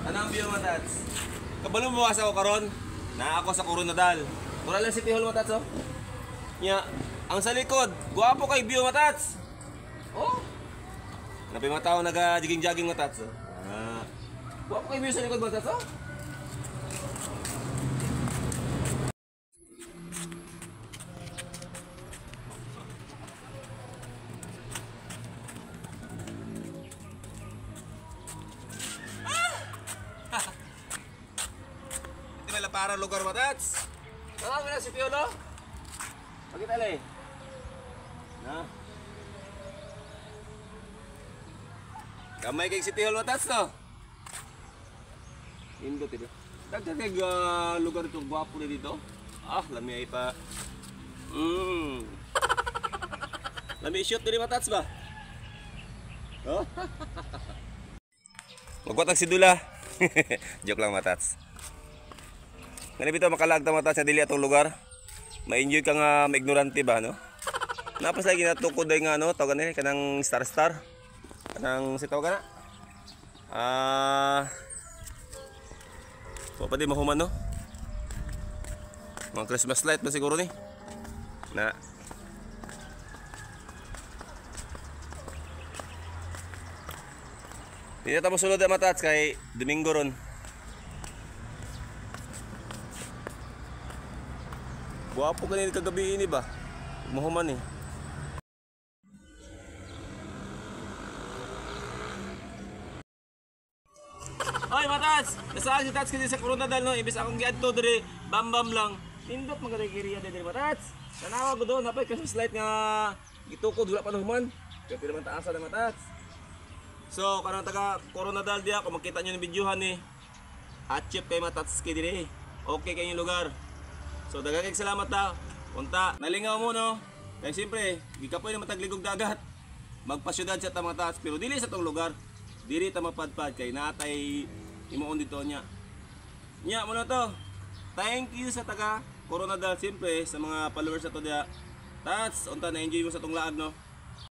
Anong view mo, Tats? Kabalo mo kasi ako karon. Na ako sa Coronadal. Mura lang si Tihol mo, Tats, oh. Nya, ang sa likod, guwapo kay view mo, Tats. Oh. Napi mga tao naga-jogging-jogging mo, Tats, oh. Guwapo kay view sa likod mo, Tats, oh. Ito may para lugar mo, Tats. Tawag mo na si Piolo. Pakita lang eh. Na. Kamay kay si Piolo, Tats, no? Indot ito. Dagdag kay lugar ito, guwapo na dito. Lami ay pa. Lami shoot din Tats ba? Oh? Magwatag si Dula. Joke lang, Tats. Ganito ito makalagta Tats sa dili atong lugar. Ma-enjoy ka nga ma-ignorante ba, no? Napas lagi natukod ay nga, no? Tawagan nila kanang star. Kanang si tawagan na. Pa di mahuman, no? Mga Christmas light ba siguro ni? Na. Hindi na tapos sulod na Tats kay Domingo ron. Guwapo kanina kagabi ini ba? Mahuman eh. Hoy Tats! Nasaan si Tats kasi sa Coronadal, no? Ibis akong giadto dire, bam lang. Tindot magkariya dire Tats. Tanawa ko doon, napay kasi slide nga gitukod wala pa nahuman. Kaya naman taasa na Tats. So, kanang taga Coronadal dia, kung makita nyo ng videohan ni Achip kay Tats kay dire. Okay kayong lugar. So, daghang salamat ta. Unta, nalingaw mo, no? Kaya siyempre, di ka pwede matagligog dagat. Magpasyudad sa mga Tats, pero dili sa tong lugar. Dili ta mapadpad kay natay imuon dito nya. Nya mo na to. Thank you sa taga Coronadal siyempre sa mga followers sa to dia. Tats, unta na enjoy mo sa tong laag, no?